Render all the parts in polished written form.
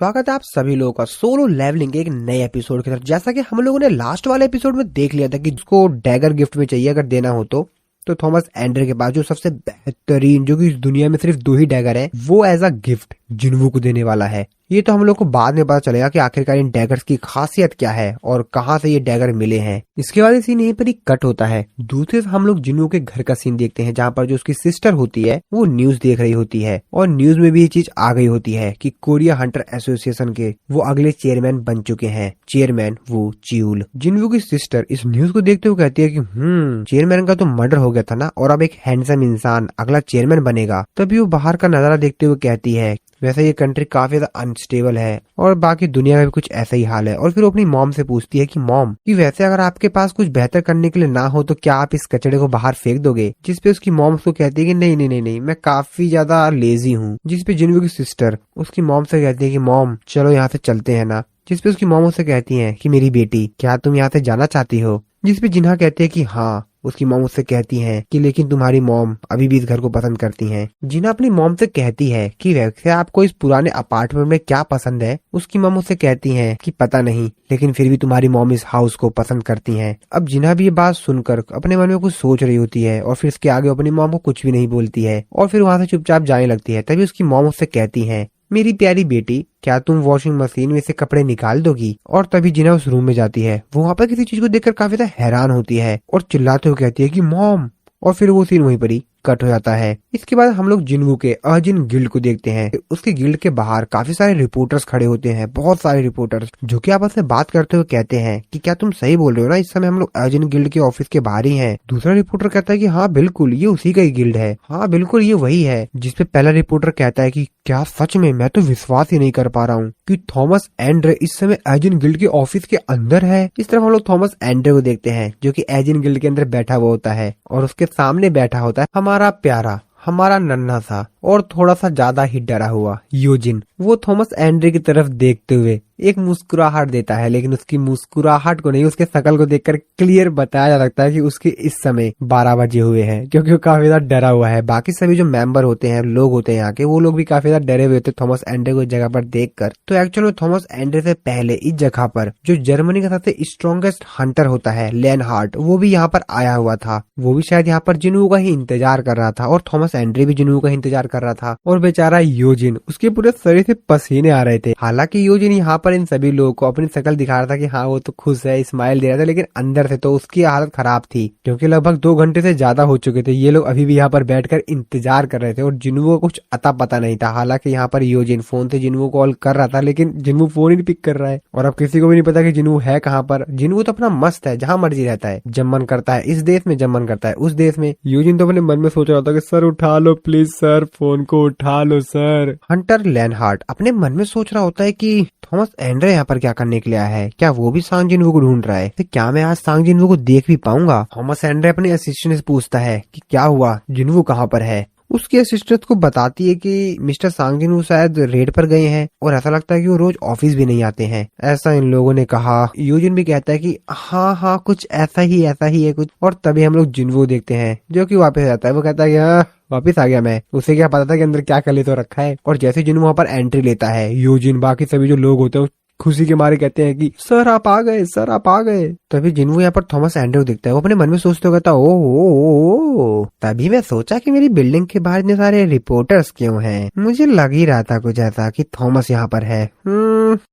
स्वागत है आप सभी लोगों का सोलो लेवलिंग के एक नए एपिसोड की तरफ। जैसा कि हम लोगों ने लास्ट वाले एपिसोड में देख लिया था कि उसको डैगर गिफ्ट में चाहिए अगर देना हो तो थॉमस एंड्रे के पास जो सबसे बेहतरीन, जो कि इस दुनिया में सिर्फ 2 ही डैगर है, वो एज अ गिफ्ट जिन्वू को देने वाला है। ये तो हम लोग को बाद में पता चलेगा कि आखिरकार इन डैगर्स की खासियत क्या है और कहाँ से ये डैगर मिले हैं। इसके बाद सीन यहीं पर ही कट होता है। दूसरे हम लोग जिन्वू के घर का सीन देखते हैं, जहाँ पर जो उसकी सिस्टर होती है वो न्यूज देख रही होती है और न्यूज में भी ये चीज आ गई होती है कि कोरिया हंटर एसोसिएशन के वो अगले चेयरमैन बन चुके हैं, चेयरमैन वो च्यूल। जिन्वू की सिस्टर इस न्यूज को देखते हुए कहती है कि चेयरमैन का तो मर्डर हो गया था ना, और अब एक हैंडसम इंसान अगला चेयरमैन बनेगा। तभी वो बाहर का नजारा देखते हुए कहती है वैसे ये कंट्री काफी ज्यादा अनस्टेबल है और बाकी दुनिया में भी कुछ ऐसा ही हाल है। और फिर वो अपनी मॉम से पूछती है कि मॉम, कि वैसे अगर आपके पास कुछ बेहतर करने के लिए ना हो तो क्या आप इस कचड़े को बाहर फेंक दोगे? जिसपे उसकी मॉम उसको कहती है कि नहीं नहीं नहीं नहीं, मैं काफी ज्यादा लेजी हूँ। जिसपे जिन्वू की सिस्टर उसकी मॉम से कहती है कि मॉम चलो यहाँ से चलते हैं ना। जिसपे उसकी मॉम उससे कहती है कि मेरी बेटी, क्या तुम यहाँ से जाना चाहती हो? जिसपे जिन्हा कहती है कि हाँ। उसकी मॉम उससे कहती हैं कि लेकिन तुम्हारी मॉम अभी भी इस घर को पसंद करती हैं। जिन्हा अपनी मॉम से कहती है कि वैसे आपको इस पुराने अपार्टमेंट में क्या पसंद है? उसकी मॉम उससे कहती हैं कि पता नहीं, लेकिन फिर भी तुम्हारी मॉम इस हाउस को पसंद करती हैं। अब जिन्हा भी ये बात सुनकर अपने मन में कुछ सोच रही होती है और फिर इसके आगे अपनी मॉम को कुछ भी नहीं बोलती है और फिर वहाँ से चुपचाप जाने लगती है। तभी उसकी मॉम उससे कहती है, मेरी प्यारी बेटी, क्या तुम वॉशिंग मशीन में से कपड़े निकाल दोगी? और तभी जिन्हा उस रूम में जाती है। वो वहाँ पर किसी चीज को देखकर काफी ज्यादा हैरान होती है और चिल्लाते हुए कहती है कि मॉम। और फिर वो सीन वहीं पर ही कट हो जाता है। इसके बाद हम लोग जिन्वू के अर्जिन गिल्ड को देखते हैं। उसके गिल्ड के बाहर काफी सारे रिपोर्टर्स खड़े होते हैं, बहुत सारे रिपोर्टर्स, जो कि आपस में बात करते हुए कहते हैं कि क्या तुम सही बोल रहे हो ना, इस समय हम लोग अर्जिन गिल्ड के ऑफिस के बाहर ही हैं। दूसरा रिपोर्टर कहता है कि हाँ बिल्कुल, ये उसी का ही गिल्ड है। हाँ बिल्कुल, ये वही है। जिसपे पहला रिपोर्टर कहता है कि क्या सच में? मैं तो विश्वास ही नहीं कर पा रहा हूँ कि थॉमस एंड्रे इस समय अर्जिन गिल्ड के ऑफिस के अंदर है। इस तरफ हम लोग थॉमस एंड्रे को देखते हैं, जो कि अर्जिन गिल्ड के अंदर बैठा हुआ होता है और उसके सामने बैठा होता है हमारा प्यारा, हमारा नन्हा सा और थोड़ा सा ज्यादा ही डरा हुआ यूजिन। वो थॉमस एंड्रे की तरफ देखते हुए एक मुस्कुराहट देता है, लेकिन उसकी मुस्कुराहट को नहीं, उसके शकल को देखकर क्लियर बताया जा सकता है कि उसके इस समय 12 बजे हुए हैं, क्योंकि वो काफी ज्यादा डरा हुआ है। बाकी सभी जो मेंबर होते हैं, लोग होते हैं यहाँ के, वो लोग भी काफी ज्यादा डरे हुए थे थॉमस एंड्रे को इस जगह पर देखकर। तो एक्चुअल में थॉमस एंड्रे से पहले इस जगह पर जो जर्मनी का सबसे स्ट्रॉन्गेस्ट हंटर होता है, लेनहार्ट, वो भी यहाँ पर आया हुआ था। वो भी शायद यहाँ पर जिन्वू का ही इंतजार कर रहा था और थॉमस एंड्रे भी जिन्वू का इंतजार कर रहा था। और बेचारा यूजिन, उसके पूरे शरीर से पसीने आ रहे थे। हालांकि यूजिन यहाँ पर इन सभी लोगों को अपनी शक्ल दिखा रहा था कि हाँ वो तो खुश है, स्माइल दे रहा था, लेकिन अंदर से तो उसकी हालत खराब थी, क्योंकि लगभग 2 घंटे से ज्यादा हो चुके थे। ये लोग अभी भी यहाँ पर बैठकर इंतजार कर रहे थे और जिन्वू को कुछ अता पता नहीं था। हालांकि यहाँ पर यूजिन फोन से जिन्वू कॉल कर रहा था, लेकिन जिन्वू फोन ही नहीं पिक कर रहा है और अब किसी को भी नहीं पता कि जिन्वू है कहाँ पर। जिन्वू तो अपना मस्त है, जहाँ मर्जी रहता है, जब मन करता है इस देश में, जब मन करता है उस देश में। यूजिन तो अपने मन में सोच रहा था कि सर उठा लो प्लीज सर, फोन को उठा लो सर। हंटर लेनहार्ट अपने मन में सोच रहा होता है कि थॉमस एंड्रे यहाँ पर क्या करने के लिए आया है? क्या वो भी सांग जिन्वू को ढूंढ रहा है? तो क्या मैं आज सांग जिन्वू को देख भी पाऊंगा? थॉमस एंड्रे अपने असिस्टेंट से पूछता है कि क्या हुआ, जिन्वू कहाँ पर है? उसके असिस्टेंट को बताती है कि मिस्टर सांग जिन्वू शायद रेड पर गए हैं और ऐसा लगता है कि वो रोज ऑफिस भी नहीं आते हैं, ऐसा इन लोगों ने कहा। यूजिन भी कहता है कि हाँ हाँ कुछ ऐसा ही है कुछ। और तभी हम लोग जिन्वू देखते हैं, जो कि वापस आता है। वो कहता है कि हाँ वापिस आ गया मैं। उसे क्या पता था कि अंदर क्या कर ले तो रखा है। और जैसे जिन्वू वहाँ पर एंट्री लेता है, यूजिन, बाकी सभी जो लोग होते हैं खुशी के मारे कहते हैं कि सर आप आ गए, सर आप आ गए। तभी जिन्वू यहाँ पर थॉमस एंड्रे को दिखता है। वो अपने मन में सोचते हुए कहता ओ, तभी मैं सोचा कि मेरी बिल्डिंग के बाहर इतने सारे रिपोर्टर्स क्यों हैं। मुझे लग ही रहा था कुछ ऐसा कि थॉमस यहाँ पर है।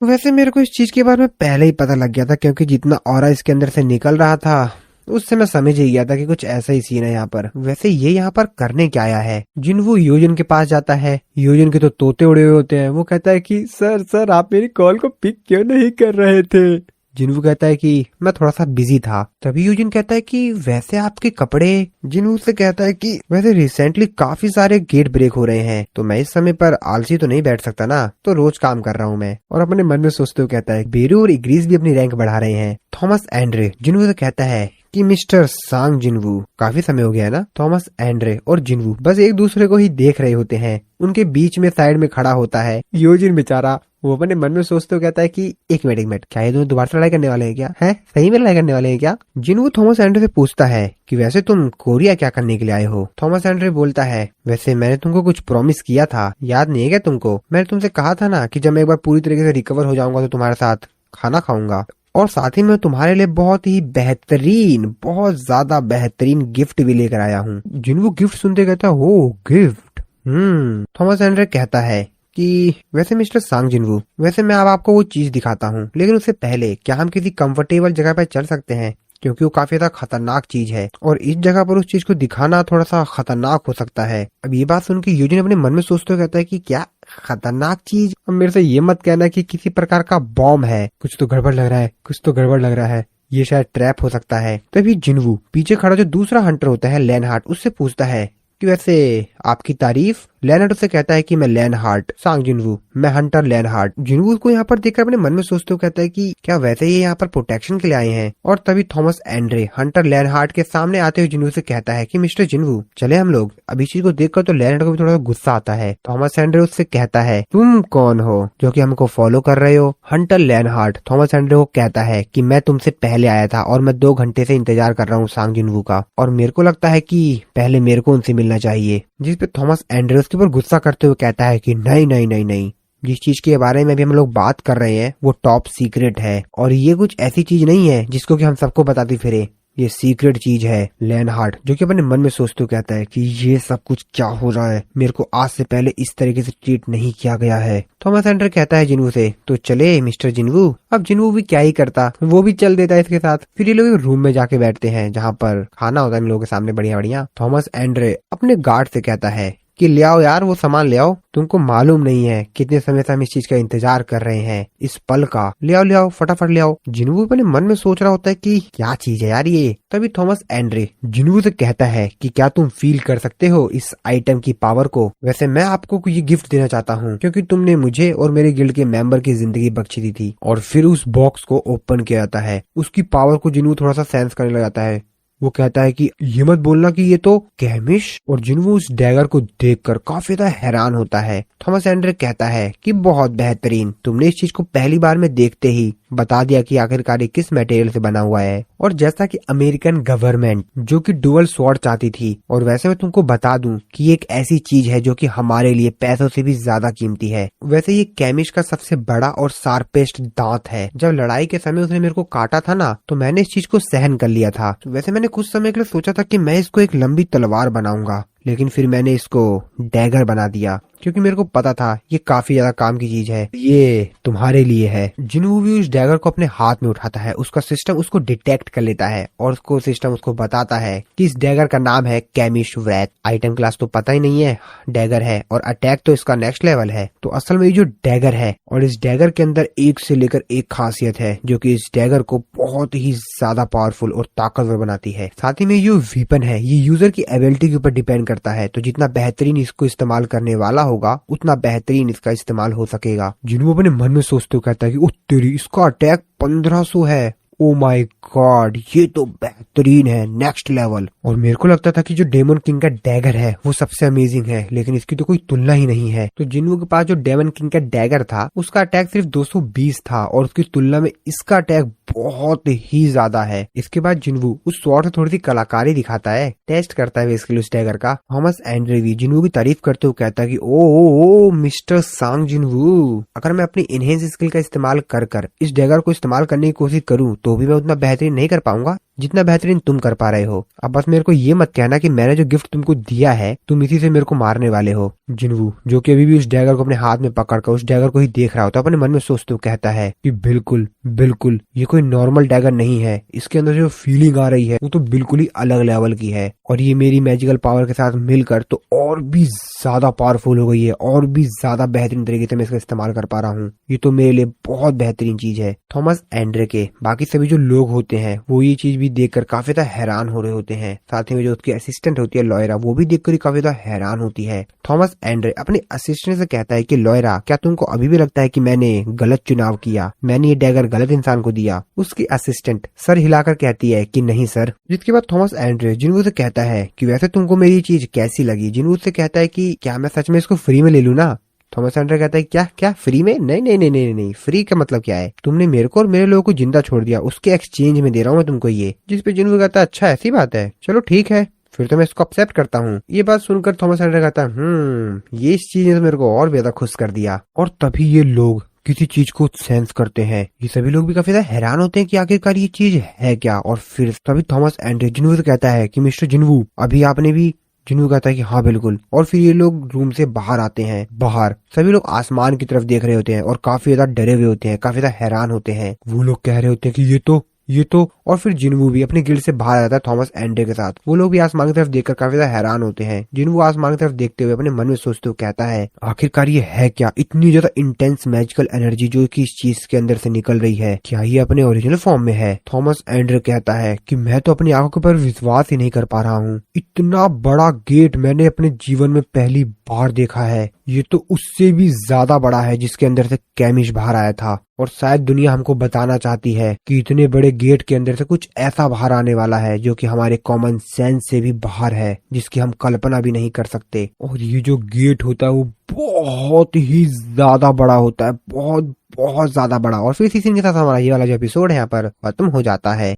वैसे मेरे को इस चीज के बारे में पहले ही पता लग गया था, क्योंकि जितना ऑरा इसके अंदर से निकल रहा था उससे मैं समझ ही गया था कि कुछ ऐसा ही सीन है यहाँ पर। वैसे ये यहाँ पर करने क्या आया है? जिन्वू यूजिन के पास जाता है। यूजिन के तो तोते उड़े हुए होते हैं। वो कहता है कि सर आप मेरी कॉल को पिक क्यों नहीं कर रहे थे? जिन्वू कहता है कि मैं थोड़ा सा बिजी था। तभी यूजिन कहता है कि वैसे आपके कपड़े। जिन्वू से कहता है कि वैसे रिसेंटली काफी सारे गेट ब्रेक हो रहे हैं, तो मैं इस समय पर आलसी तो नहीं बैठ सकता ना, तो रोज काम कर रहा हूँ मैं। और अपने मन में सोचते हुए कहता है बेरू और इग्रीस भी अपनी रैंक बढ़ा रहे हैं। थॉमस एंड्रे जिन्वू से कहता है कि मिस्टर सांग जिन्वू, काफी समय हो गया है ना। थॉमस एंड्रे और जिन्वू बस एक दूसरे को ही देख रहे होते हैं। उनके बीच में साइड में खड़ा होता है यूजिन बेचारा। वो अपने मन में सोचते हुए कहता है कि एक मिनट, क्या ये दोनों दोबारा से लड़ाई करने वाले हैं क्या? है सही में लड़ाई करने वाले हैं क्या? जिनवू थॉमस एंड्रे से पूछता है कि वैसे तुम कोरिया क्या करने के लिए आए हो? थॉमस एंड्रे बोलता है, वैसे मैंने तुमको कुछ प्रॉमिस किया था, याद नहीं है क्या तुमको? मैंने तुमसे कहा था ना कि जब मैं एक बार पूरी तरीके से रिकवर हो जाऊंगा तो तुम्हारे साथ खाना खाऊंगा, और साथ ही मैं तुम्हारे लिए बहुत ही बेहतरीन, बहुत ज्यादा बेहतरीन गिफ्ट भी लेकर आया हूँ। जिनवू गिफ्ट सुनते कहता है, ओ गिफ्ट। थॉमस एंड्रे कहता है कि वैसे मिस्टर सांग जिनवू, वैसे मैं अब आपको वो चीज दिखाता हूँ, लेकिन उससे पहले क्या हम किसी कंफर्टेबल जगह पर चल सकते हैं, क्योंकि वो काफी ज्यादा खतरनाक चीज है और इस जगह पर उस चीज को दिखाना थोड़ा सा खतरनाक हो सकता है। अब ये बात सुन के यूजिन अपने मन में सोचते हुए कहता है कि क्या खतरनाक चीज? अब मेरे से ये मत कहना कि किसी प्रकार का बॉम्ब है, कुछ तो गड़बड़ लग रहा है, कुछ तो गड़बड़ लग रहा है, ये शायद ट्रैप हो सकता है। तभी जिनवू पीछे खड़ा जो दूसरा हंटर होता है लेनहार्ट, उससे पूछता है कि वैसे आपकी तारीफ? लेनहार्ट उससे कहता है कि मैं लेनहार्ट सांग जिनवू, मैं हंटर लेनहार्ट। जिनवू को यहाँ पर देखकर अपने मन में सोचते हुए कहता है कि क्या वैसे ये यहाँ पर प्रोटेक्शन के लिए आए हैं? और तभी थॉमस एंड्रे हंटर लेनहार्ट के सामने आते हुए जिनवू से कहता है कि मिस्टर जिनवू चले हम लोग। अब इस चीज को देखकर तो लेनहार्ट को भी थोड़ा गुस्सा आता है। थॉमस एंड्रे उससे कहता है, तुम कौन हो जो कि हमको फॉलो कर रहे हो? हंटर लेनहार्ट थॉमस एंड्रे को कहता है कि मैं तुमसे पहले आया था और मैं 2 घंटे से इंतजार कर रहा हूँ सांग जिनवू का, और मेरे को लगता है कि पहले मेरे को उनसे मिलना चाहिए। जिस पे थॉमस एंड्रे उसके ऊपर गुस्सा करते हुए कहता है कि नहीं नहीं नहीं नहीं, जिस चीज के बारे में भी हम लोग बात कर रहे हैं वो टॉप सीक्रेट है, और ये कुछ ऐसी चीज नहीं है जिसको कि हम सबको बताते फिरे, ये सीक्रेट चीज है। लेनहार्ट जो कि अपने मन में सोचते हुए कहता है कि ये सब कुछ क्या हो रहा है, मेरे को आज से पहले इस तरीके से ट्रीट नहीं किया गया है। थॉमस एंड्रे कहता है जिनवू से, तो चले मिस्टर जिनवू। अब जिनवू भी क्या ही करता, वो भी चल देता है इसके साथ। फिर ये लोग रूम में जाके बैठते हैं जहाँ पर खाना होता है इन लोगों के सामने बढ़िया बढ़िया। थॉमस एंड्रे अपने गार्ड से कहता है कि ले आओ यार वो सामान ले आओ, तुमको मालूम नहीं है कितने समय से हम इस चीज का इंतजार कर रहे हैं, इस पल का। ले आओ फटाफट ले आओ। जिनवू अपने मन में सोच रहा होता है कि क्या चीज है यार ये। तभी थॉमस एंड्रे जिनवू से कहता है कि क्या तुम फील कर सकते हो इस आइटम की पावर को? वैसे मैं आपको ये गिफ्ट देना चाहता हूँ क्योंकि तुमने मुझे और मेरे गिल्ड के मेंबर की जिंदगी बख्शी दी थी। और फिर उस बॉक्स को ओपन किया जाता है। उसकी पावर को जिनवू थोड़ा सा सेंस करने लग जाता है। वो कहता है कि ये मत बोलना कि ये तो कैमिश। और जिनवू उस डैगर को देखकर काफी ज्यादा हैरान होता है। थॉमस एंड्रे कहता है कि बहुत बेहतरीन, तुमने इस चीज को पहली बार में देखते ही बता दिया कि आखिरकार ये किस मटेरियल से बना हुआ है। और जैसा कि अमेरिकन गवर्नमेंट जो कि डुअल स्वॉर्ड चाहती थी, और वैसे मैं तुमको बता दूं कि एक ऐसी चीज है जो कि हमारे लिए पैसों से भी ज्यादा कीमती है। वैसे ये कैमिश का सबसे बड़ा और शार्पेस्ट दांत है। जब लड़ाई के समय उसने मेरे को काटा था ना, तो मैंने इस चीज को सहन कर लिया था। वैसे मैंने कुछ समय के लिए सोचा था कि मैं इसको एक लंबी तलवार बनाऊंगा, लेकिन फिर मैंने इसको डैगर बना दिया क्योंकि मेरे को पता था ये काफी ज्यादा काम की चीज है, ये तुम्हारे लिए है। जिनवू भी उस डैगर को अपने हाथ में उठाता है। उसका सिस्टम उसको डिटेक्ट कर लेता है और उसको सिस्टम उसको बताता है कि इस डैगर का नाम है कैमिश व्रैथ। आइटम क्लास तो पता ही नहीं है, डैगर है, और अटैक तो इसका नेक्स्ट लेवल है। तो असल में ये जो डैगर है, और इस डैगर के अंदर एक से लेकर एक खासियत है जो कि इस डैगर को बहुत ही ज्यादा पावरफुल और ताकतवर बनाती है। साथ ही में ये वेपन है, ये यूजर की एबिलिटी के ऊपर डिपेंड करता है। तो जितना बेहतरीन इसको इस्तेमाल करने वाला होगा उतना बेहतरीन इसका इस्तेमाल हो सकेगा। जिन्हों अपने मन में सोचते हुए कहता है कि ओ तेरी, इसका अटैक 1500 है। ओ माय गॉड, ये तो बेहतरीन है, नेक्स्ट लेवल। और मेरे को लगता था कि जो डेमन किंग का डैगर है वो सबसे अमेजिंग है, लेकिन इसकी तो कोई तुलना ही नहीं है। तो जिन्वू के पास जो डेमन किंग का डैगर था उसका अटैक सिर्फ 220 था, और उसकी तुलना में इसका अटैक बहुत ही ज्यादा है। इसके बाद जिन्वू उस स्वॉर्ड से थोड़ी सी कलाकारी दिखाता है, टेस्ट करता है बेसिकली उस डैगर का। थॉमस एंड्रे भी जिन्वू की तारीफ करते हुए कहता है कि ओ मिस्टर सांग जिन्वू, अगर मैं अपनी इनहेंस स्किल का इस्तेमाल कर इस डैगर को इस्तेमाल करने की कोशिश करूँ तो भी मैं उतना बेहतरीन नहीं कर पाऊंगा जितना बेहतरीन तुम कर पा रहे हो। अब बस मेरे को ये मत कहना कि मैंने जो गिफ्ट तुमको दिया है तुम इसी से मेरे को मारने वाले हो। जिन्वू जो कि अभी भी उस डैगर को अपने हाथ में पकड़कर उस डैगर को ही देख रहा होता है, अपने मन में सोचते हुए कहता है कि बिल्कुल बिल्कुल ये कोई नॉर्मल डैगर नहीं है, इसके अंदर जो फीलिंग आ रही है वो तो बिल्कुल ही अलग लेवल की है, और ये मेरी मैजिकल पावर के साथ मिलकर तो और भी ज्यादा पावरफुल हो गई है, और भी ज्यादा बेहतरीन तरीके से मैं इसका इस्तेमाल कर पा रहा हूँ। ये तो मेरे लिए बहुत बेहतरीन चीज है। थॉमस एंड्रे के बाकी सभी जो लोग होते हैं वो ये चीज भी देखकर काफी ज्यादा हैरान हो रहे होते हैं। साथ ही में जो उसकी असिस्टेंट होती है लॉयरा, वो भी देखकर काफी ज्यादा हैरान होती है। थॉमस एंड्रे अपने असिस्टेंट से कहता है कि लॉयरा, क्या तुमको अभी भी लगता है कि मैंने गलत चुनाव किया, मैंने ये डैगर गलत इंसान को दिया? उसकी असिस्टेंट सर हिलाकर कहती है कि नहीं सर। जिसके बाद थॉमस एंड्रे जिन्वू से कहता है कि वैसे तुमको मेरी चीज कैसी लगी? जिन्वू से कहता है कि क्या मैं सच में इसको फ्री में ले लूं ना? थॉमस एंडर कहता है क्या क्या फ्री में? नहीं नहीं नहीं नहीं नहीं, फ्री का मतलब क्या है? तुमने मेरे को और मेरे लोगों को जिंदा छोड़ दिया, उसके एक्सचेंज में दे रहा हूँ मैं तुमको ये। जिस पे जिन्हों कहता है अच्छा ऐसी बात है, चलो ठीक है फिर तो मैं इसको एक्सेप्ट करता हूँ। ये बात सुनकर थॉमस एंडर कहता है ये इस चीज ने तो मेरे को और ज्यादा खुश कर दिया। और तभी ये लोग किसी चीज को सेंस करते हैं। ये सभी लोग भी काफी ज्यादा हैरान होते हैं कि आखिरकार ये चीज है क्या। और फिर तभी थॉमस एंड्रे जिन्वू से कहता है कि मिस्टर जिन्वू अभी आपने भी। जिन्वू कहता है कि हाँ बिल्कुल। और फिर ये लोग रूम से बाहर आते हैं। बाहर सभी लोग आसमान की तरफ देख रहे होते हैं और काफी ज्यादा डरे हुए होते हैं, काफी ज्यादा हैरान होते हैं। वो लोग कह रहे होते हैं कि ये तो। और फिर जिन्वू भी अपने गिल्ड से बाहर आता है थॉमस एंड्रे के साथ। वो लोग भी आसमान की तरफ देखकर काफी ज्यादा हैरान होते हैं। जिन्वू आसमान की तरफ देखते हुए अपने मन में सोचते हुए कहता है आखिरकार ये है क्या? इतनी ज्यादा इंटेंस मैजिकल एनर्जी जो कि इस चीज के अंदर से निकल रही है, क्या ये अपने ओरिजिनल फॉर्म में है? थॉमस एंड्रे कहता है कि मैं तो अपनी आंखों पर विश्वास ही नहीं कर पा रहा हूँ। इतना बड़ा गेट मैंने अपने जीवन में पहली बार देखा है। ये तो उससे भी ज्यादा बड़ा है जिसके अंदर से कैमिश बाहर आया था। और शायद दुनिया हमको बताना चाहती है कि इतने बड़े गेट के अंदर से कुछ ऐसा बाहर आने वाला है जो कि हमारे कॉमन सेंस से भी बाहर है, जिसकी हम कल्पना भी नहीं कर सकते। और ये जो गेट होता है वो बहुत ही ज्यादा बड़ा होता है, बहुत बहुत ज्यादा बड़ा। और फिर इसी सीन के साथ हमारा ये वाला जो एपिसोड है यहाँ पर खत्म हो जाता है।